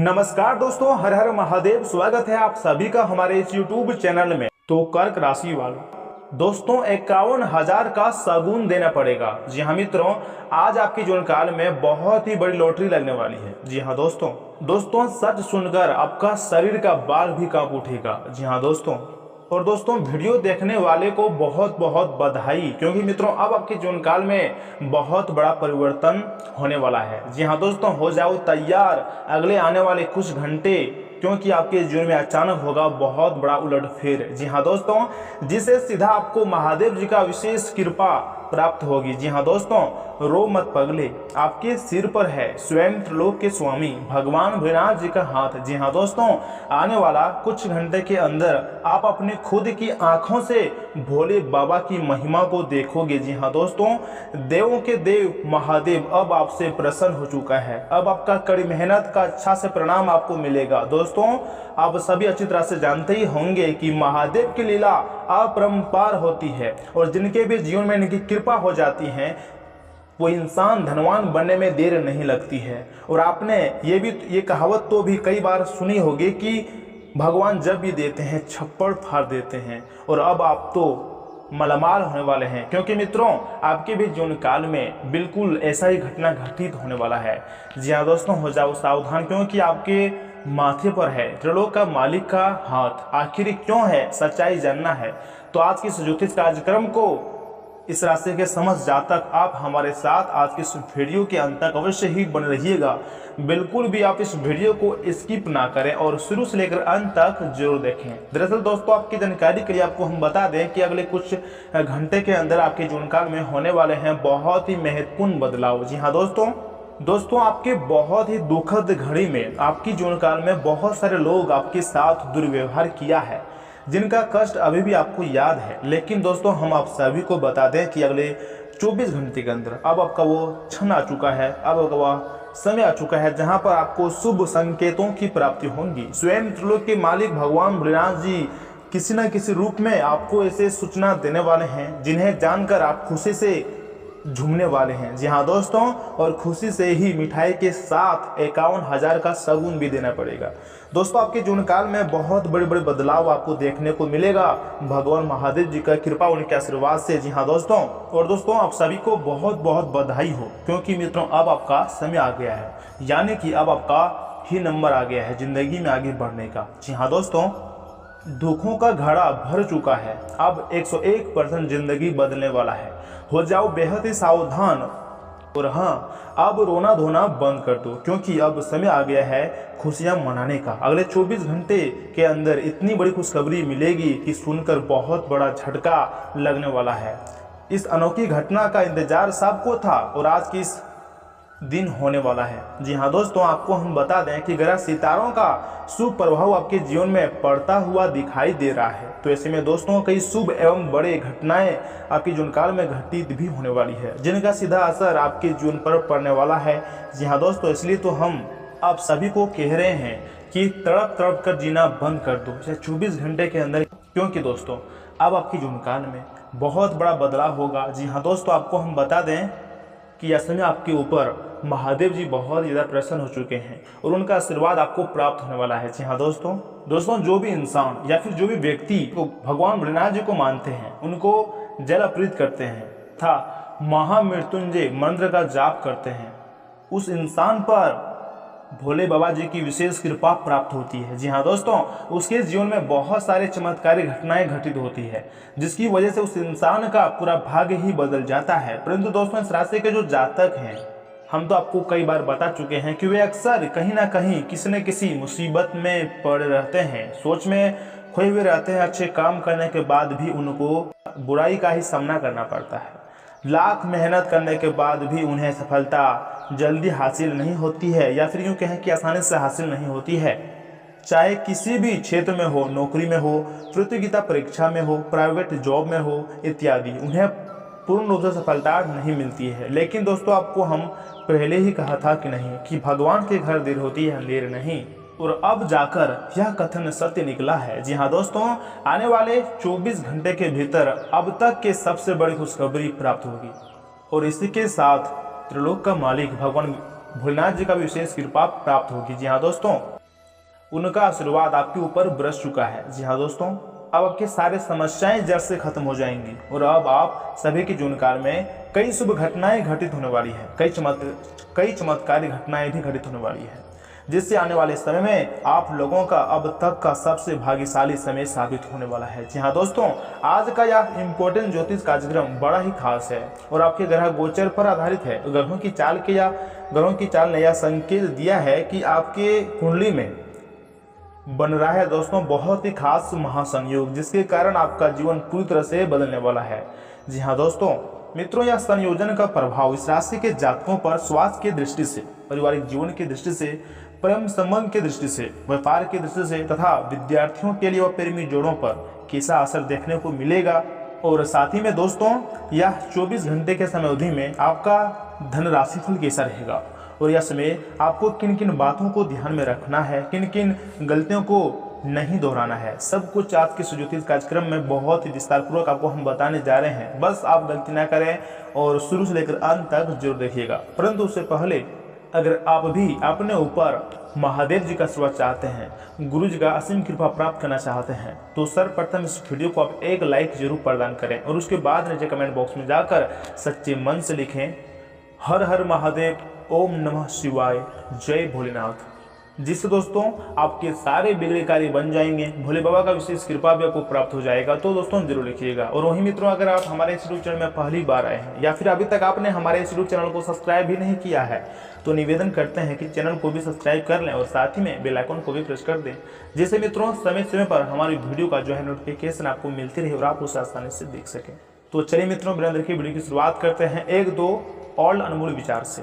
नमस्कार दोस्तों, हर हर महादेव। स्वागत है आप सभी का हमारे इस YouTube चैनल में। तो कर्क राशि वालों, दोस्तों 51,000 का शगुन देना पड़ेगा। जी हाँ मित्रों, आज आपके जीवन काल में बहुत ही बड़ी लॉटरी लगने वाली है। जी हाँ दोस्तों सच सुनकर आपका शरीर का बाल भी कांप उठेगा। जी हाँ दोस्तों, और दोस्तों वीडियो देखने वाले को बहुत बहुत बधाई, क्योंकि मित्रों अब आपके जीवन काल में बहुत बड़ा परिवर्तन होने वाला है। जी हाँ दोस्तों, हो जाओ तैयार अगले आने वाले कुछ घंटे, क्योंकि आपके जीवन में अचानक होगा बहुत बड़ा उलटफेर। जी हाँ दोस्तों, जिसे सीधा आपको महादेव जी का विशेष कृपा प्राप्त होगी। जी हाँ दोस्तों, रो मत पगले, आपके सिर पर है स्वयं त्रिलोक के स्वामी भगवान भोलेनाथ जी का हाथ। जी हाँ दोस्तों, आने वाला कुछ घंटे के अंदर आप अपनी खुद की आंखों से भोले बाबा की महिमा को देखोगे। जी हाँ दोस्तों, देवों के देव महादेव अब आपसे प्रसन्न हो चुका है। अब आपका कड़ी मेहनत का अच्छा से परिणाम आपको मिलेगा। दोस्तों आप सभी अच्छी तरह से जानते ही होंगे कि महादेव की लीला अपरंपार होती है, और जिनके भी जीवन में इनकी कृपा हो जाती है वो इंसान धनवान बनने में देर नहीं लगती है। और आपने ये कहावत तो भी कई बार सुनी होगी कि भगवान जब भी देते हैं छप्पड़ फाड़ देते हैं। और अब आप तो मालामाल होने वाले हैं, क्योंकि मित्रों आपके भी जीवन काल में बिल्कुल ऐसा ही घटना घटित होने वाला है। जी हाँ दोस्तों, हो जाओ सावधान, क्योंकि आपके माथे पर है त्रिलोक का मालिक का हाथ। आखिर क्यों है, सच्चाई जानना है तो आज की इस ज्योतिष कार्यक्रम को इस राशि के समझ जातक आप हमारे साथ आज के इस वीडियो के अंत तक अवश्य ही बने रहिएगा। बिल्कुल भी आप इस वीडियो को स्किप ना करें और शुरू से लेकर अंत तक जरूर देखें। दरअसल दोस्तों आपकी जानकारी के लिए आपको हम बता दें कि अगले कुछ घंटे के अंदर आपके जीवन काल में होने वाले हैं बहुत ही महत्वपूर्ण बदलाव। जी हाँ दोस्तों आपके बहुत ही दुखद घड़ी में आपकी जीवन काल में बहुत सारे लोग आपके साथ दुर्व्यवहार किया है, जिनका कष्ट अभी भी आपको याद है। लेकिन दोस्तों हम आप सभी को बता दें कि अगले 24 घंटे के अंदर अब आपका वो क्षण आ चुका है, अब आपका वह समय आ चुका है जहां पर आपको शुभ संकेतों की प्राप्ति होगी। स्वयं त्रिलोक के मालिक भगवान भोलेनाथ जी किसी न किसी रूप में आपको ऐसे सूचना देने वाले हैं जिन्हें जानकर आप खुशी से झूमने वाले हैं। जी हाँ दोस्तों, और खुशी से ही मिठाई के साथ 51,000 का शगुन भी देना पड़ेगा। दोस्तों आपके जीवन काल में बहुत बड़े बड़े बदलाव आपको देखने को मिलेगा भगवान महादेव जी का कृपा, उनके आशीर्वाद से। जी हाँ दोस्तों, और दोस्तों आप सभी को बहुत बहुत बधाई हो, क्योंकि मित्रों अब आपका समय आ गया है, यानी कि अब आपका ही नंबर आ गया है जिंदगी में आगे बढ़ने का। जी हाँ दोस्तों, दुखों का घड़ा भर चुका है, अब 101% जिंदगी बदलने वाला है। हो जाओ बेहद ही सावधान, और हाँ अब रोना धोना बंद कर दो, क्योंकि अब समय आ गया है खुशियां मनाने का। अगले 24 घंटे के अंदर इतनी बड़ी खुशखबरी मिलेगी कि सुनकर बहुत बड़ा झटका लगने वाला है। इस अनोखी घटना का इंतजार सबको था और आज की इस दिन होने वाला है। जी हाँ दोस्तों, आपको हम बता दें कि ग्रह सितारों का शुभ प्रभाव आपके जीवन में पड़ता हुआ दिखाई दे रहा है। तो ऐसे में दोस्तों कई शुभ एवं बड़े घटनाएं आपके जीवन काल में घटित भी होने वाली है, जिनका सीधा असर आपके जीवन पर पड़ने वाला है। जी हाँ दोस्तों, इसलिए तो हम आप सभी को कह रहे हैं कि तड़प तड़प कर जीना बंद कर दो 24 घंटे के अंदर, क्योंकि दोस्तों अब आपके जीवन काल में बहुत बड़ा बदलाव होगा। जी हाँ दोस्तों, आपको हम बता दें कि ऐसे में आपके ऊपर महादेव जी बहुत ज़्यादा प्रसन्न हो चुके हैं और उनका आशीर्वाद आपको प्राप्त होने वाला है। जी हाँ दोस्तों जो भी इंसान या फिर जो भी व्यक्ति को भगवान भोलेनाथ जी को मानते हैं, उनको जल अर्पित करते हैं तथा महामृत्युंजय मंत्र का जाप करते हैं, उस इंसान पर भोले बाबा जी की विशेष कृपा प्राप्त होती है। जी हाँ दोस्तों, उसके जीवन में बहुत सारे चमत्कारी घटनाएं घटित होती है, जिसकी वजह से उस इंसान का पूरा भाग्य ही बदल जाता है। परंतु दोस्तों इस राशि के जो जातक हैं, हम तो आपको कई बार बता चुके हैं कि वे अक्सर कहीं ना कहीं किसी न किसी मुसीबत में पड़े रहते हैं, सोच में खोए हुए रहते हैं। अच्छे काम करने के बाद भी उनको बुराई का ही सामना करना पड़ता है। लाख मेहनत करने के बाद भी उन्हें सफलता जल्दी हासिल नहीं होती है, या फिर यूँ कहें कि आसानी से हासिल नहीं होती है। चाहे किसी भी क्षेत्र में हो, नौकरी में हो, प्रतियोगिता परीक्षा में हो, प्राइवेट जॉब में हो इत्यादि, उन्हें पूर्ण रूप से सफलता नहीं मिलती है। लेकिन दोस्तों आपको हम पहले ही कहा था कि नहीं, कि भगवान के घर देर होती है अंधेर नहीं, और अब जाकर यह कथन सत्य निकला है। जी हाँ दोस्तों, आने वाले 24 घंटे के भीतर अब तक के सबसे बड़ी खुशखबरी प्राप्त होगी, और इसी के साथ त्रिलोक का मालिक भगवान भोलेनाथ जी का भी विशेष कृपा प्राप्त होगी। जी हाँ दोस्तों, उनका आशीर्वाद आपके ऊपर बरस चुका है। जी हाँ दोस्तों, अब आपके सारे समस्याएं जड़ से खत्म हो जाएंगी और अब आप सभी के जीवनकाल में कई शुभ घटनाएं घटित होने वाली है, कई चमत्कारी घटनाएं भी घटित होने वाली है, जिससे आने वाले समय में आप लोगों का अब तक का सबसे भाग्यशाली समय साबित होने वाला है। जी हाँ दोस्तों, आज का यह इम्पोर्टेंट ज्योतिष कार्यक्रम बड़ा ही खास है और आपके ग्रह गोचर पर आधारित है। ग्रहों की चाल ने यह संकेत दिया है कि आपके कुंडली में बन रहा है दोस्तों बहुत ही खास महासंयोग, जिसके कारण आपका जीवन पूरी तरह से बदलने वाला है। जी हाँ दोस्तों मित्रों, यह संयोजन का प्रभाव इस राशि के जातकों पर स्वास्थ्य की दृष्टि से, पारिवारिक जीवन की दृष्टि से, प्रेम संबंध की दृष्टि से, व्यापार की दृष्टि से तथा विद्यार्थियों के लिए व प्रेमी जोड़ों पर कैसा असर देखने को मिलेगा। और साथ ही में दोस्तों, यह 24 घंटे के समय अवधि में आपका धन राशिफल कैसा रहेगा और यह समय आपको किन किन बातों को ध्यान में रखना है, किन किन गलतियों को नहीं दोहराना है, सब कुछ आज के ज्योतिष कार्यक्रम में बहुत ही विस्तार पूर्वक आपको हम बताने जा रहे हैं। बस आप गलती ना करें और शुरू से लेकर अंत तक जरूर देखिएगा। परंतु उससे पहले अगर आप भी अपने ऊपर महादेव जी का आशीर्वाद चाहते हैं, गुरु जी का असीम कृपा प्राप्त करना चाहते हैं, तो सर्वप्रथम इस वीडियो को आप एक लाइक जरूर प्रदान करें और उसके बाद नीचे कमेंट बॉक्स में जाकर सच्चे मन से लिखें हर हर महादेव, ओम नमः शिवाय, जय भोलेनाथ। जिससे दोस्तों आपके सारे बिगड़े कार्य बन जाएंगे, भोले बाबा का विशेष कृपा भी आपको प्राप्त हो जाएगा। तो दोस्तों जरूर लिखिएगा। और वहीं मित्रों, अगर आप हमारे इस यूट्यूब चैनल में पहली बार आए हैं या फिर अभी तक आपने हमारे इस यूट्यूब चैनल को सब्सक्राइब भी नहीं किया है, तो निवेदन करते हैं कि चैनल को भी सब्सक्राइब कर लें और साथ ही में बेल आइकन को भी प्रेस कर दें, जिससे मित्रों समय समय पर हमारी वीडियो का जो है नोटिफिकेशन आपको मिलती रहे और आप उसे आसानी से देख सकें। तो चलिए मित्रों, बिना देर के वीडियो की शुरुआत करते हैं एक दो और अनमोल विचार से।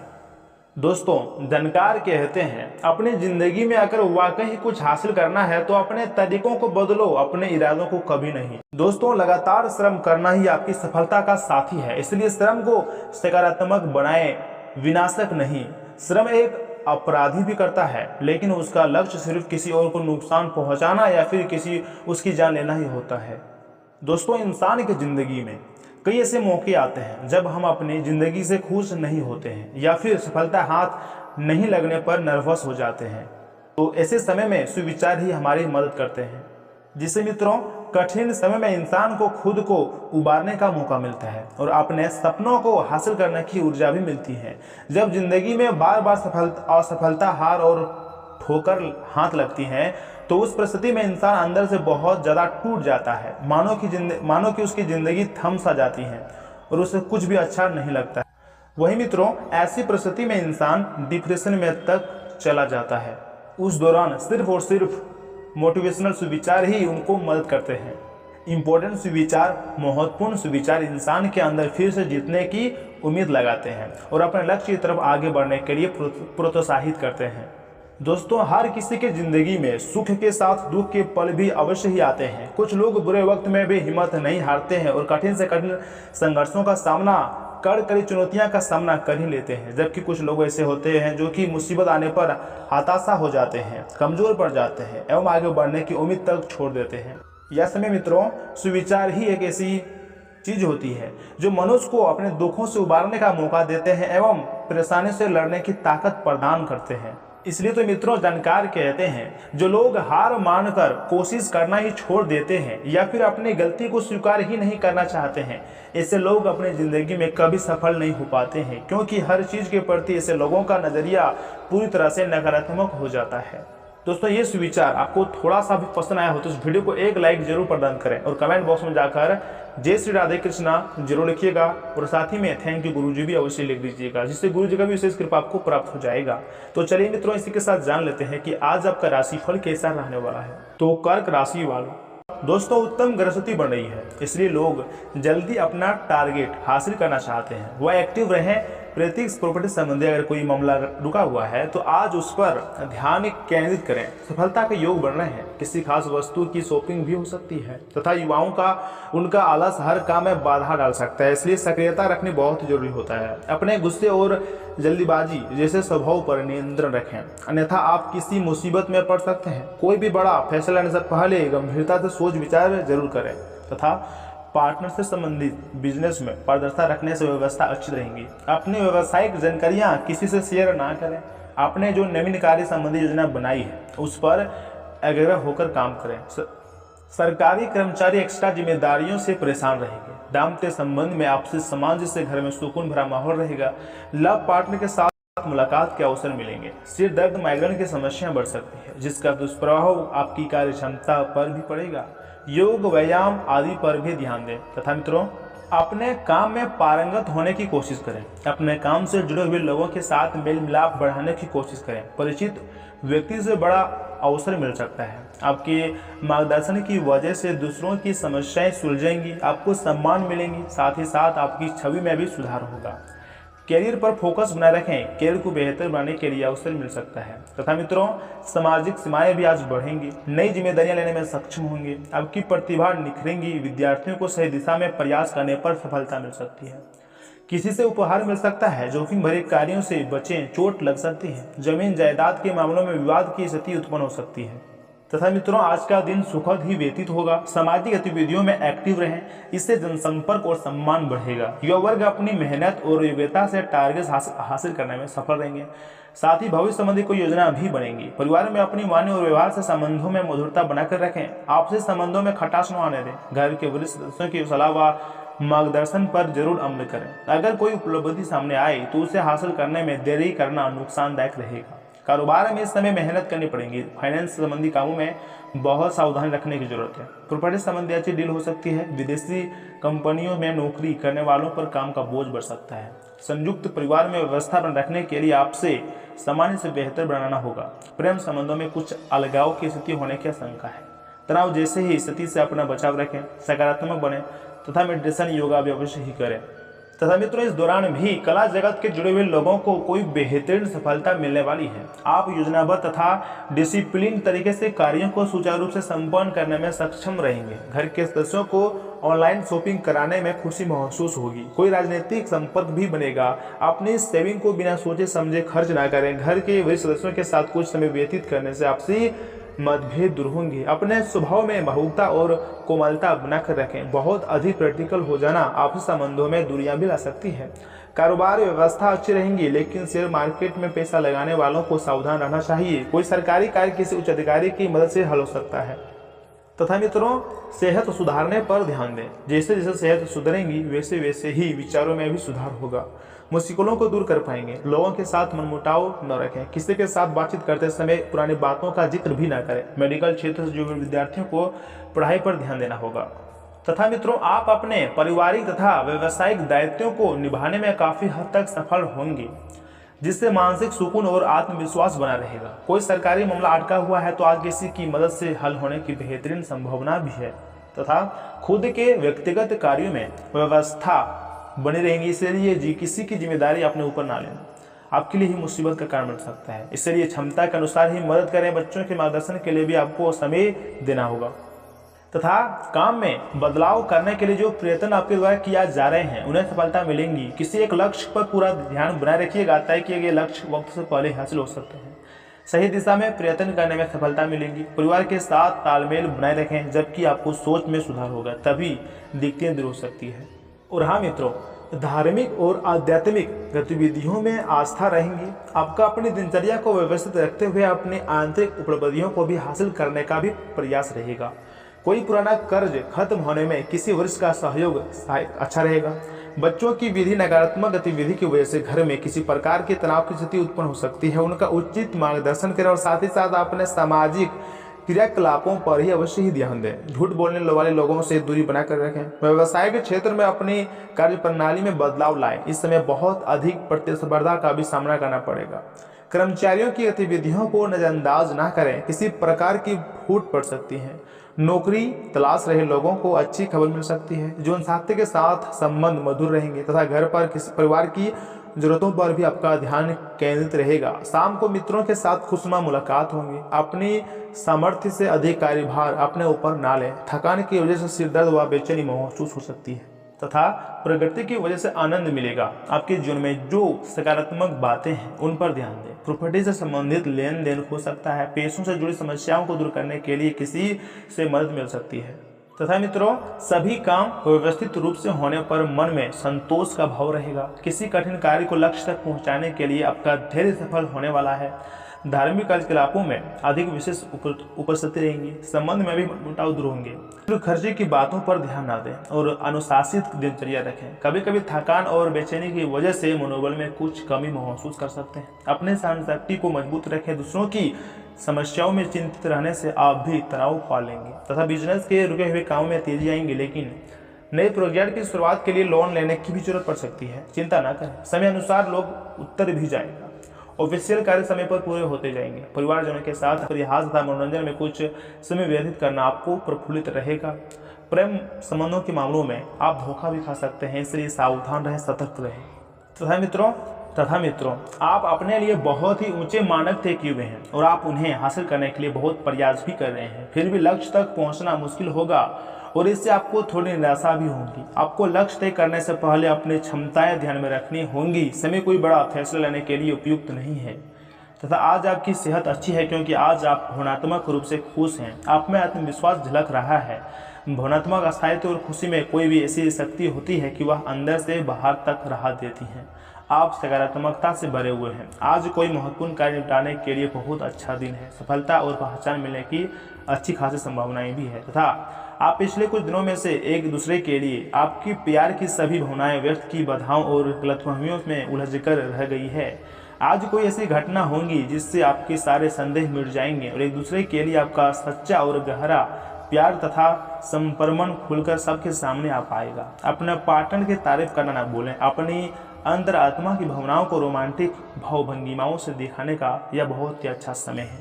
दोस्तों जानकार कहते हैं अपनी जिंदगी में अगर वाकई कुछ हासिल करना है तो अपने तरीकों को बदलो, अपने इरादों को कभी नहीं। दोस्तों लगातार श्रम करना ही आपकी सफलता का साथी है, इसलिए श्रम को सकारात्मक बनाएं, विनाशक नहीं। श्रम एक अपराधी भी करता है, लेकिन उसका लक्ष्य सिर्फ किसी और को नुकसान पहुंचाना या फिर उसकी जान लेना ही होता है। दोस्तों इंसान की जिंदगी में कई ऐसे मौके आते हैं जब हम अपनी ज़िंदगी से खुश नहीं होते हैं या फिर सफलता हाथ नहीं लगने पर नर्वस हो जाते हैं। तो ऐसे समय में सुविचार ही हमारी मदद करते हैं, जिससे मित्रों कठिन समय में इंसान को खुद को उबारने का मौका मिलता है और अपने सपनों को हासिल करने की ऊर्जा भी मिलती है। जब जिंदगी में बार बार असफलता, हार और ठोकर हाथ लगती हैं तो उस परिस्थिति में इंसान अंदर से बहुत ज़्यादा टूट जाता है, मानो कि उसकी ज़िंदगी थम सा जाती है और उसे कुछ भी अच्छा नहीं लगता है। वही मित्रों ऐसी परिस्थिति में इंसान डिप्रेशन में तक चला जाता है। उस दौरान सिर्फ और सिर्फ मोटिवेशनल सुविचार ही उनको मदद करते हैं। इम्पोर्टेंट सुविचार, महत्वपूर्ण सुविचार इंसान के अंदर फिर से जीतने की उम्मीद लगाते हैं और अपने लक्ष्य की तरफ आगे बढ़ने के लिए प्रोत्साहित करते हैं। दोस्तों हर किसी के जिंदगी में सुख के साथ दुख के पल भी अवश्य ही आते हैं। कुछ लोग बुरे वक्त में भी हिम्मत नहीं हारते हैं और कठिन से कठिन संघर्षों का सामना कड़ी चुनौतियां का सामना कर ही लेते हैं, जबकि कुछ लोग ऐसे होते हैं जो कि मुसीबत आने पर हताशा हो जाते हैं, कमजोर पड़ जाते हैं एवं आगे बढ़ने की उम्मीद तक छोड़ देते हैं। यह समय मित्रों सुविचार ही एक ऐसी चीज होती है जो मनुष्य को अपने दुखों से उबारने का मौका देते हैं एवं परेशानी से लड़ने की ताकत प्रदान करते हैं। इसलिए तो मित्रों जानकार कहते हैं जो लोग हार मानकर कोशिश करना ही छोड़ देते हैं या फिर अपनी गलती को स्वीकार ही नहीं करना चाहते हैं, ऐसे लोग अपनी जिंदगी में कभी सफल नहीं हो पाते हैं, क्योंकि हर चीज के प्रति ऐसे लोगों का नजरिया पूरी तरह से नकारात्मक हो जाता है। दोस्तों ये सुविचार आपको थोड़ा सा भी पसंद आया हो तो इस वीडियो को एक लाइक जरूर प्रदान करें और कमेंट बॉक्स में जाकर जय श्री राधे कृष्णा जरूर लिखिएगा और साथ ही में थैंक यू गुरुजी भी अवश्य लिख दीजिएगा, जिससे गुरुजी का भी विशेष कृपा आपको प्राप्त हो जाएगा। तो चलिए मित्रों इसी के साथ जान लेते हैं कि आज आपका राशिफल कैसा रहने वाला है। तो कर्क राशि वालों, दोस्तों उत्तम गृहस्थी बन रही है, इसलिए लोग जल्दी अपना टारगेट हासिल करना चाहते हैं। वह एक्टिव रहें। प्रत्येक प्रॉपर्टी संबंधी अगर कोई मामला रुका हुआ है तो आज उस पर ध्यान केंद्रित करें। सफलता के योग बन रहे हैं। किसी खास वस्तु की शॉपिंग भी हो सकती है तथा युवाओं का उनका आलस हर काम में बाधा डाल सकता है, इसलिए सक्रियता रखनी बहुत जरूरी होता है। अपने गुस्से और जल्दीबाजी जैसे स्वभाव पर नियंत्रण रखें, अन्यथा आप किसी मुसीबत में पड़ सकते हैं। कोई भी बड़ा फैसला लेने से पहले गंभीरता से सोच विचार जरूर करें तथा पार्टनर से संबंधित बिजनेस में पारदर्शिता रखने से व्यवस्था अच्छी रहेंगी। अपनी व्यावसायिक जानकारियां किसी से शेयर ना करें। आपने जो नवीन कार्य संबंधी योजना बनाई है उस पर आग्रह होकर काम करें। सरकारी कर्मचारी एक्स्ट्रा जिम्मेदारियों से परेशान रहेंगे। दाम्पत्य संबंध में आपसी समाज से घर में सुकून भरा माहौल रहेगा। लव पार्टनर के साथ मुलाकात के अवसर मिलेंगे। सिर दर्द, माइग्रेन की समस्या बढ़ सकती है जिसका दुष्प्रभाव आपकी कार्य क्षमता पर भी पड़ेगा। योग, व्यायाम आदि पर भी ध्यान दें। तथा मित्रों, अपने काम में पारंगत होने की कोशिश करें। अपने काम से जुड़े हुए लोगों के साथ मेल मिलाप बढ़ाने की कोशिश करें। परिचित व्यक्ति से बड़ा अवसर मिल सकता है। आपके मार्गदर्शन की वजह से दूसरों की समस्याएं सुलझेंगी, आपको सम्मान मिलेंगी, साथ ही साथ आपकी छवि में भी सुधार होगा। कैरियर पर फोकस बनाए रखें। कैरियर को बेहतर बनाने के लिए अवसर मिल सकता है। तथा मित्रों, सामाजिक सीमाएं भी आज बढ़ेंगी। नई जिम्मेदारियां लेने में सक्षम होंगे। आपकी प्रतिभा निखरेंगी। विद्यार्थियों को सही दिशा में प्रयास करने पर सफलता मिल सकती है। किसी से उपहार मिल सकता है। जोखिम भरे कार्यों से बचें, चोट लग सकती है। जमीन जायदाद के मामलों में विवाद की स्थिति उत्पन्न हो सकती है। तथा मित्रों, आज का दिन सुखद ही व्यतीत होगा। सामाजिक गतिविधियों में एक्टिव रहें, इससे जनसंपर्क और सम्मान बढ़ेगा। युवा वर्ग अपनी मेहनत और योग्यता से टारगेट हासिल करने में सफल रहेंगे। साथ ही भविष्य संबंधी कोई योजना भी बनेगी। परिवार में अपनी वाणी और व्यवहार से संबंधों में मधुरता बनाकर रखें। आपसी संबंधों में खटास न आने दें। घर के वरिष्ठ सदस्यों की सलाह व मार्गदर्शन पर जरूर अमल करें। अगर कोई उपलब्धि सामने आए तो उसे हासिल करने में देरी करना नुकसानदायक रहेगा। कारोबार में इस समय मेहनत करनी पड़ेगी। फाइनेंस संबंधी कामों में बहुत सावधानी रखने की जरूरत है। प्रॉपर्टी संबंधी अच्छी डील हो सकती है। विदेशी कंपनियों में नौकरी करने वालों पर काम का बोझ बढ़ सकता है। संयुक्त परिवार में व्यवस्था बना रखने के लिए आपसे सामान्य से बेहतर बनाना होगा। प्रेम संबंधों में कुछ अलगाव की स्थिति होने की आशंका है। तनाव जैसे ही स्थिति से अपना बचाव रखें। सकारात्मक बने तथा मेडिटेशन, योगा भी अवश्य ही करें। तथा मित्रों, इस दौरान भी कला जगत के जुड़े हुए लोगों को कोई बेहतरीन सफलता मिलने वाली है। आप योजनाबद्ध तथा डिसिप्लिन तरीके से कार्यों को सुचारू रूप से संपन्न करने में सक्षम रहेंगे। घर के सदस्यों को ऑनलाइन शॉपिंग कराने में खुशी महसूस होगी। कोई राजनीतिक संपर्क भी बनेगा। अपनी सेविंग को बिना सोचे समझे खर्च ना करें। घर के वरिष्ठ सदस्यों के साथ कुछ समय व्यतीत करने से आपसी मतभेद दूर होंगे। अपने स्वभाव में भावुकता और कोमलता बनाकर रखें। बहुत अधिक प्रैक्टिकल हो जाना आपसी संबंधों में दूरियां भी ला सकती है। कारोबार व्यवस्था अच्छी रहेंगी, लेकिन शेयर मार्केट में पैसा लगाने वालों को सावधान रहना चाहिए। कोई सरकारी कार्य किसी उच्च अधिकारी की मदद से हल हो सकता है। तथा मित्रों, सेहत सुधारने पर ध्यान दें। जैसे जैसे सेहत सुधरेंगी वैसे वैसे ही विचारों में भी सुधार होगा। मुश्किलों को दूर कर पाएंगे। लोगों के साथ मनमुटाव न रखें। किसी के साथ बातचीत करते समय पुरानी बातों का जिक्र भी न करें। मेडिकल क्षेत्र से जुड़े विद्यार्थियों को पढ़ाई पर ध्यान देना होगा। तथा मित्रों, आप अपने पारिवारिक तथा व्यावसायिक दायित्वों को निभाने में काफी हद तक सफल होंगे, जिससे मानसिक सुकून और आत्मविश्वास बना रहेगा। कोई सरकारी मामला अटका हुआ है तो आज किसी की मदद से हल होने की बेहतरीन संभावना भी है। तथा खुद के व्यक्तिगत कार्यों में व्यवस्था बनी रहेंगी। इसलिए किसी की जिम्मेदारी अपने ऊपर ना लेना आपके लिए ही मुसीबत का कारण बन सकता है। इसलिए क्षमता के अनुसार ही मदद करें। बच्चों के मार्गदर्शन के लिए भी आपको समय देना होगा। तथा काम में बदलाव करने के लिए जो प्रयत्न आपके द्वारा किया जा रहे हैं उन्हें सफलता मिलेंगी। किसी एक लक्ष्य पर पूरा ध्यान बनाए रखिएगा। तय किए गए लक्ष्य वक्त से पहले हासिल हो सकते हैं। सही दिशा में प्रयत्न करने में सफलता मिलेंगी। परिवार के साथ तालमेल बनाए रखें, जबकि आपको सोच में सुधार होगा, तभी दिक्कतें दूर हो सकती है। और हाँ मित्रों, धार्मिक और आध्यात्मिक गतिविधियों में आस्था रहेंगी। आपका अपनी दिनचर्या को व्यवस्थित रखते हुए अपनी आंतरिक उपलब्धियों को भी हासिल करने का भी प्रयास रहेगा। कोई पुराना कर्ज खत्म होने में किसी वरिष्ठ का सहयोग अच्छा रहेगा। बच्चों की विधि नकारात्मक गतिविधि की वजह से घर में किसी प्रकार की तनाव की स्थिति उत्पन्न हो सकती है। उनका उचित मार्गदर्शन करें और साथ ही साथ अपने सामाजिक क्रियाकलापों पर ही अवश्य ही ध्यान दें। झूठ बोलने वाले लोगों से दूरी बनाकर रखें। व्यवसाय के क्षेत्र में अपनी कार्य प्रणाली में बदलाव लाएं। इस समय बहुत अधिक प्रतिस्पर्धा का भी सामना करना पड़ेगा। कर्मचारियों की गतिविधियों को नजरअंदाज न करें, किसी प्रकार की फूट पड़ सकती है। नौकरी तलाश रहे लोगों को अच्छी खबर मिल सकती है। जीवन साथी के साथ संबंध मधुर रहेंगे तथा घर पर किसी परिवार की जरूरतों पर भी आपका ध्यान केंद्रित रहेगा। शाम को मित्रों के साथ खुशनुमा मुलाकात होंगी। अपनी सामर्थ्य से अधिक कार्यभार अपने ऊपर ना लें। थकान की वजह से सिर दर्द व बेचैनी महसूस हो सकती है तथा प्रगति की वजह से आनंद मिलेगा। आपके जीवन में जो सकारात्मक बातें हैं उन पर ध्यान दें। प्रॉपर्टी से संबंधित लेन देन हो सकता है। पैसों से जुड़ी समस्याओं को दूर करने के लिए किसी से मदद मिल सकती है। तथा मित्रों सभी काम व्यवस्थित रूप से होने पर मन में संतोष का भाव रहेगा। किसी कठिन कार्य को लक्ष्य तक पहुंचाने के लिए आपका धैर्य सफल होने वाला है। धार्मिक कार्यकलापों में अधिक विशेष उपस्थिति रहेंगी। संबंध में भी मनमुटाव दूर होंगे। तो खर्चे की बातों पर ध्यान ना दें और अनुशासित दिनचर्या रखें। कभी कभी थकान और बेचैनी की वजह से मनोबल में कुछ कमी महसूस कर सकते हैं। अपने सहन शक्ति को मजबूत रखें। दूसरों की समस्याओं में चिंतित रहने से आप भी तनाव पा लेंगे तथा बिजनेस के रुके हुए कामों में तेजी आएंगे। लेकिन नए प्रोजेक्ट की शुरुआत के लिए लोन लेने की भी जरूरत पड़ सकती है। चिंता ना करें, समय अनुसार लोग उत्तर भी जाएगा। ऑफिशियल कार्य समय पर पूरे होते जाएंगे। परिवारजनों के साथ रिहाज तथा मनोरंजन में कुछ समय व्यतीत करना आपको प्रफुल्लित रहेगा। प्रेम संबंधों के मामलों में आप धोखा भी खा सकते हैं, इसलिए सावधान रहें, सतर्क रहें। तथा मित्रों आप अपने लिए बहुत ही ऊंचे मानक तय किए हुए हैं और आप उन्हें हासिल करने के लिए बहुत प्रयास भी कर रहे हैं। फिर भी लक्ष्य तक पहुंचना मुश्किल होगा और इससे आपको थोड़ी निराशा भी होगी। आपको लक्ष्य तय करने से पहले अपनी क्षमताएं ध्यान में रखनी होंगी। समय कोई बड़ा फैसला लेने के लिए उपयुक्त नहीं है तथा आज आपकी सेहत अच्छी है क्योंकि आज आप भावनात्मक रूप से खुश हैं। आप में आत्मविश्वास झलक रहा है। भावनात्मक अस्थायित्व और खुशी में कोई भी ऐसी शक्ति होती है कि वह अंदर से बाहर तक राहत देती है। आप सकारात्मकता से भरे हुए हैं। आज कोई महत्वपूर्ण कार्य निपटाने के लिए बहुत अच्छा दिन है। सफलता और पहचान मिलने की अच्छी खासी संभावनाएं भी है तथा आप पिछले कुछ दिनों में से एक दूसरे के लिए आपकी प्यार की सभी भावनाएं व्यक्त की बाधाओं और गलतफहमियों में उलझकर रह गई है। आज कोई ऐसी घटना होगी जिससे आपके सारे संदेह मिट जाएंगे और एक दूसरे के लिए आपका सच्चा और गहरा प्यार तथा संपर्मण खुलकर सबके सामने आ पाएगा। अपने पार्टनर की तारीफ करना ना भूलें। अपनी अंतरात्मा की भावनाओं को रोमांटिक भावभंगिमाओं से दिखाने का यह बहुत ही अच्छा समय है।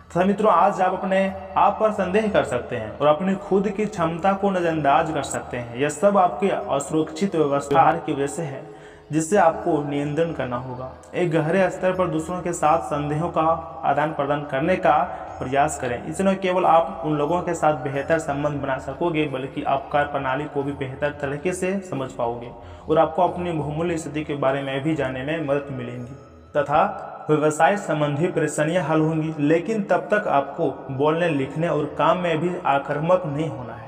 तथा मित्रों आज आप अपने आप पर संदेह कर सकते हैं और अपनी खुद की क्षमता को नजरअंदाज कर सकते हैं। यह सब आपके असुरक्षित व्यवहार की वजह से है जिससे आपको नियंत्रण करना होगा। एक गहरे स्तर पर दूसरों के साथ संदेहों का आदान प्रदान करने का प्रयास करें। इससे न केवल आप उन लोगों के साथ बेहतर संबंध बना सकोगे बल्कि आप कार्य प्रणाली को भी बेहतर तरीके से समझ पाओगे और आपको अपनी बहुमूल्य स्थिति के बारे में भी जानने में मदद मिलेगी तथा व्यवसाय संबंधी परेशानियां हल होंगी। लेकिन तब तक आपको बोलने, लिखने और काम में भी आक्रामक नहीं होना है।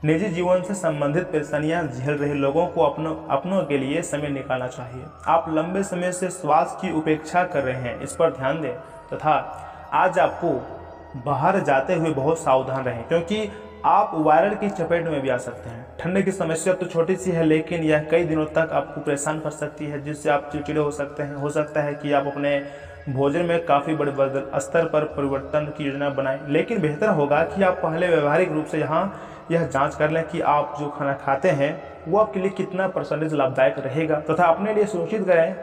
निजी जीवन से संबंधित परेशानियां झेल रहे लोगों को अपनों के लिए समय निकालना चाहिए। आप लंबे समय से स्वास्थ्य की उपेक्षा कर रहे हैं, इस पर ध्यान दें तथा आज आपको बाहर जाते हुए बहुत सावधान रहें क्योंकि आप वायरल की चपेट में भी आ सकते हैं। ठंड की समस्या तो छोटी सी है लेकिन यह कई दिनों तक आपको परेशान कर सकती है जिससे आप चिड़चिड़े हो सकते हैं। हो सकता है कि आप अपने भोजन में काफ़ी बड़े स्तर पर परिवर्तन की योजना बनाएं। लेकिन बेहतर होगा कि आप पहले व्यवहारिक रूप से यह जांच कर लें कि आप जो खाना खाते हैं वो आपके लिए कितना % लाभदायक रहेगा तथा अपने लिए सुनिश्चित करें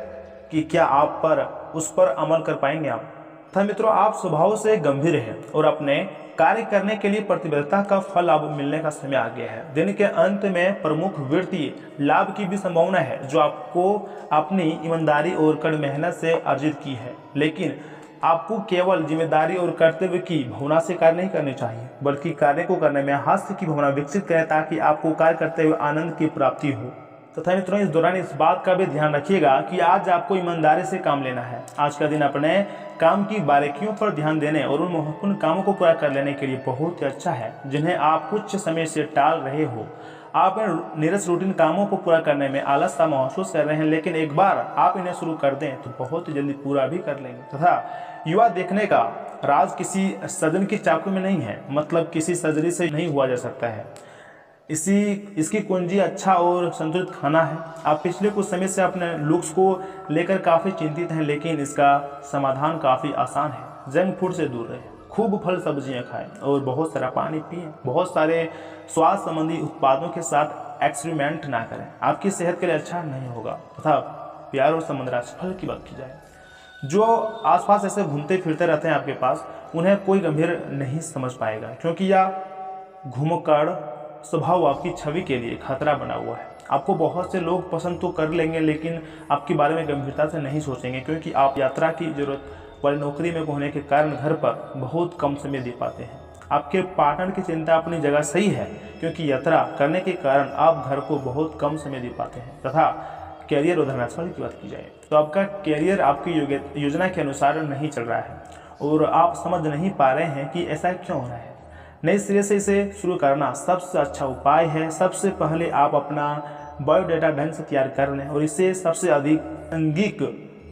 कि क्या आप उस पर अमल कर पाएंगे आप। तथा मित्रों आप स्वभाव से गंभीर हैं और अपने कार्य करने के लिए प्रतिबद्धता का फल अब मिलने का समय आ गया है। दिन के अंत में प्रमुख वित्तीय लाभ की भी संभावना है जो आपको अपनी ईमानदारी और कड़ी मेहनत से अर्जित की है। लेकिन आपको केवल जिम्मेदारी और कर्तव्य की भावना से कार्य नहीं करनी चाहिए बल्कि कार्य को करने में हास्य की भावना विकसित करें ताकि आपको कार्य करते हुए आनंद की प्राप्ति हो। तथा मित्रों इस दौरान इस बात का भी ध्यान रखिएगा कि आज आपको ईमानदारी से काम लेना है। आज का दिन अपने काम की बारीकियों पर ध्यान देने और उन महत्वपूर्ण कामों को पूरा कर लेने के लिए बहुत ही अच्छा है जिन्हें आप कुछ समय से टाल रहे हो। आप इन नीरस रूटीन कामों को पूरा करने में आलस्य महसूस कर रहे हैं लेकिन एक बार आप इन्हें शुरू कर दें तो बहुत ही जल्दी पूरा भी कर लेंगे। तथा युवा देखने का राज किसी सजन की चाकू में नहीं है, मतलब किसी सर्जरी से नहीं हुआ जा सकता है। इसकी कुंजी अच्छा और संतुलित खाना है। आप पिछले कुछ समय से अपने लुक्स को लेकर काफ़ी चिंतित हैं लेकिन इसका समाधान काफ़ी आसान है। जंक फूड से दूर रहें, खूब फल सब्जियां खाएं और बहुत सारा पानी पिएं। बहुत सारे स्वास्थ्य संबंधी उत्पादों के साथ एक्सपेरिमेंट ना करें, आपकी सेहत के लिए अच्छा नहीं होगा। तथा प्यार और संबंध राशिफल की बात की जाए, जो आसपास ऐसे घूमते फिरते रहते हैं आपके पास, उन्हें कोई गंभीर नहीं समझ पाएगा क्योंकि यह घुमक्कड़ स्वभाव आपकी छवि के लिए खतरा बना हुआ है। आपको बहुत से लोग पसंद तो कर लेंगे लेकिन आपके बारे में गंभीरता से नहीं सोचेंगे क्योंकि आप यात्रा की जरूरत वाली नौकरी में होने के कारण घर पर बहुत कम समय दे पाते हैं। आपके पार्टनर की चिंता अपनी जगह सही है क्योंकि यात्रा करने के कारण आप घर को बहुत कम समय दे पाते हैं। तथा कैरियर और धनराशि की बात की जाए तो आपका कैरियर आपकी योजना के अनुसार नहीं चल रहा है और आप समझ नहीं पा रहे हैं कि ऐसा क्यों हो रहा है। नए सिरे से इसे शुरू करना सबसे अच्छा उपाय है। सबसे पहले आप अपना बायोडाटा ढंग से तैयार कर लें और इसे सबसे अधिक प्रासंगिक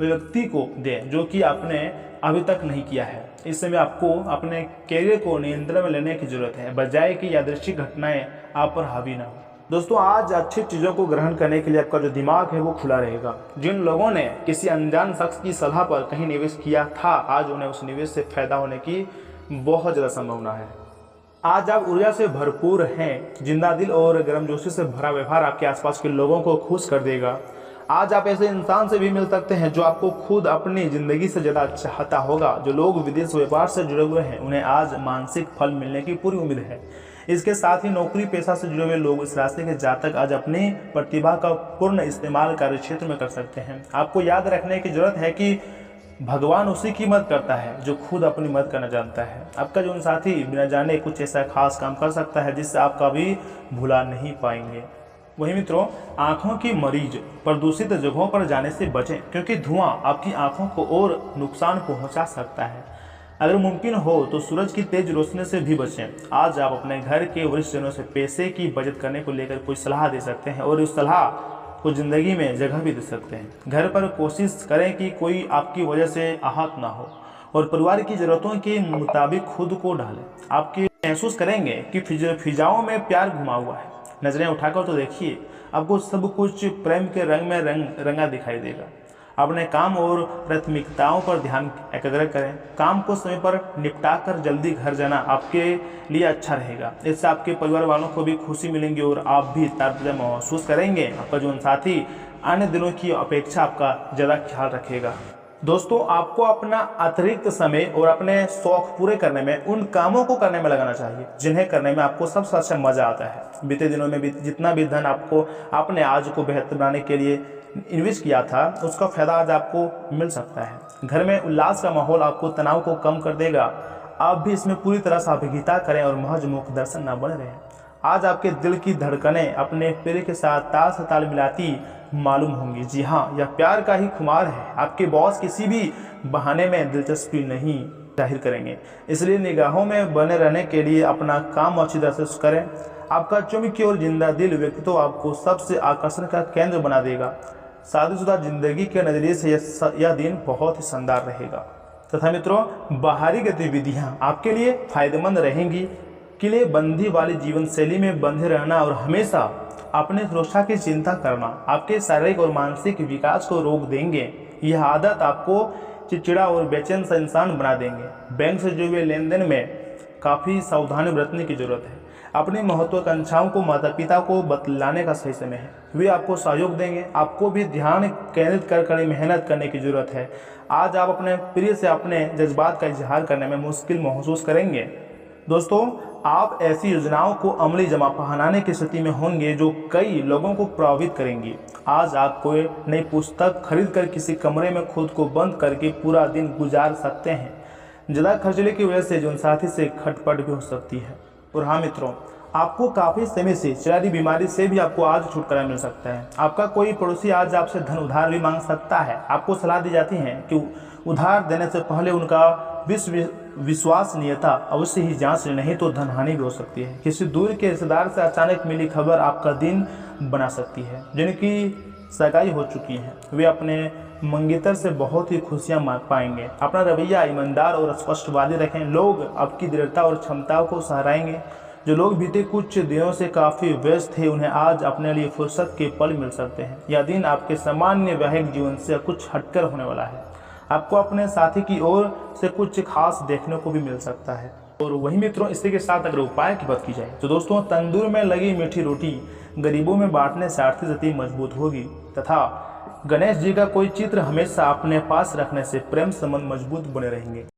व्यक्ति को दें जो कि आपने अभी तक नहीं किया है। इस समय आपको अपने कैरियर को नियंत्रण में लेने की जरूरत है, बजाय कि यादृच्छिक घटनाएं आप पर हावी ना हो। दोस्तों, आज अच्छी चीज़ों को ग्रहण करने के लिए आपका जो दिमाग है वो खुला रहेगा। जिन लोगों ने किसी अनजान शख्स की सलाह पर कहीं निवेश किया था, आज उन्हें उस निवेश से फायदा होने की बहुत ज़्यादा संभावना है। आज आप ऊर्जा से भरपूर हैं। जिंदा दिल और गर्मजोशी से भरा व्यवहार आपके आसपास के लोगों को खुश कर देगा। आज आप ऐसे इंसान से भी मिल सकते हैं जो आपको खुद अपनी ज़िंदगी से ज़्यादा चाहता होगा। जो लोग विदेश व्यापार से जुड़े हुए हैं उन्हें आज मानसिक फल मिलने की पूरी उम्मीद है। इसके साथ ही नौकरी पेशा से जुड़े हुए लोग, इस रास्ते के जातक आज अपनी प्रतिभा का पूर्ण इस्तेमाल कार्यक्षेत्र में कर सकते हैं। आपको याद रखने की जरूरत है कि भगवान उसी की मदद करता है जो खुद अपनी मदद करना जानता है। आपका जीवन साथी बिना जाने कुछ ऐसा खास काम कर सकता है जिससे आप कभी भुला नहीं पाएंगे। वही मित्रों, आंखों की मरीज प्रदूषित जगहों पर जाने से बचें, क्योंकि धुआं आपकी आंखों को और नुकसान पहुंचा सकता है। अगर मुमकिन हो तो सूरज की तेज रोशनी से भी बचें। आज आप अपने घर के वरिष्ठ जनों से पैसे की बचत करने को लेकर कोई सलाह दे सकते हैं और उस सलाह को जिंदगी में जगह भी दे सकते हैं। घर पर कोशिश करें कि कोई आपकी वजह से आहत ना हो और परिवार की ज़रूरतों के मुताबिक खुद को ढालें। आपकी महसूस करेंगे कि फिजाओं में प्यार घुमा हुआ है। नजरें उठाकर तो देखिए, आपको सब कुछ प्रेम के रंग में रंगा दिखाई देगा। अपने काम और प्राथमिकताओं पर ध्यान एकाग्र करें। काम को समय पर निपटा कर जल्दी घर जाना आपके लिए अच्छा रहेगा। इससे आपके परिवार वालों को भी खुशी मिलेंगी और आप भी ताजगी महसूस करेंगे। आपका जीवन साथी अन्य दिनों की अपेक्षा आपका ज़्यादा ख्याल रखेगा। दोस्तों, आपको अपना अतिरिक्त समय और अपने शौक पूरे करने में उन कामों को करने में लगाना चाहिए जिन्हें करने में आपको सबसे अच्छा मजा आता है। बीते दिनों में जितना भी धन आपने आज को बेहतर बनाने के लिए इन्वेस्ट किया था, उसका फायदा आज आपको मिल सकता है। घर में उल्लास का माहौल आपको तनाव को कम कर देगा। आप भी इसमें पूरी तरह सहभागिता करें और महज मुख दर्शन न बने रहें। आज आपके दिल की धड़कनें अपने प्रिय के साथ ताल से ताल मिलाती मालूम होंगी। जी हाँ, यह प्यार का ही खुमार है। आपके बॉस किसी भी बहाने में दिलचस्पी नहीं जाहिर करेंगे, इसलिए निगाहों में बने रहने के लिए अपना काम अच्छी तरह से करें। आपका चुमकी और जिंदा दिल व्यक्तित्व आपको सबसे आकर्षण का केंद्र बना देगा। शादीशुदा जिंदगी के नजरिए से यह दिन बहुत ही शानदार रहेगा। तथा मित्रों, बाहरी गतिविधियां आपके लिए फायदेमंद रहेंगी। किले बंदी वाली जीवन शैली में बंधे रहना और हमेशा अपने सुरक्षा की चिंता करना आपके शारीरिक और मानसिक विकास को रोक देंगे। यह आदत आपको चिड़चिड़ा और बेचैन सा इंसान बना देंगे। बैंक से जुड़े हुए लेन देन में काफ़ी सावधानी बरतने की जरूरत है। अपनी महत्वाकांक्षाओं को माता पिता को बतलाने का सही समय है। वे आपको सहयोग देंगे। आपको भी ध्यान केंद्रित कर कड़ी मेहनत करने की जरूरत है। आज आप अपने प्रिय से अपने जज्बात का इजहार करने में मुश्किल महसूस करेंगे। दोस्तों, आप ऐसी योजनाओं को अमली जमा पहनाने की स्थिति में होंगे जो कई लोगों को प्रभावित करेंगी। आज आप कोई नई पुस्तक खरीद कर किसी कमरे में खुद को बंद करके पूरा दिन गुजार सकते हैं। ज़्यादा खर्चीले की वजह से जीवनसाथी से खटपट भी हो सकती है। और हाँ मित्रों, आपको काफ़ी समय से चल रही बीमारी से भी आपको आज छुटकारा मिल सकता है। आपका कोई पड़ोसी आज आपसे धन उधार भी मांग सकता है। आपको सलाह दी जाती है कि उधार देने से पहले उनका विश्वसनीयता अवश्य ही जांच लें, नहीं तो धन हानि भी हो सकती है। किसी दूर के रिश्तेदार से अचानक मिली खबर आपका दिन बना सकती है। जिनकी सगाई हो चुकी है वे अपने मंगेतर से बहुत ही खुशियां पाएंगे। अपना रवैया ईमानदार और स्पष्टवादी रखें। लोग आपकी दृढ़ता और क्षमताओं को सराहेंगे। जो लोग बीते कुछ दिनों से काफ़ी व्यस्त थे, उन्हें आज अपने लिए फुर्सत के पल मिल सकते हैं। यह दिन आपके सामान्य वैवाहिक जीवन से कुछ हटकर होने वाला है। आपको अपने साथी की ओर से कुछ खास देखने को भी मिल सकता है। और वही मित्रों, इसी के साथ अगर उपाय की बात की जाए तो दोस्तों, तंदूर में लगी मीठी रोटी गरीबों में बांटने से आर्थिक स्थिति मजबूत होगी। तथा गणेश जी का कोई चित्र हमेशा अपने पास रखने से प्रेम संबंध मजबूत बने रहेंगे।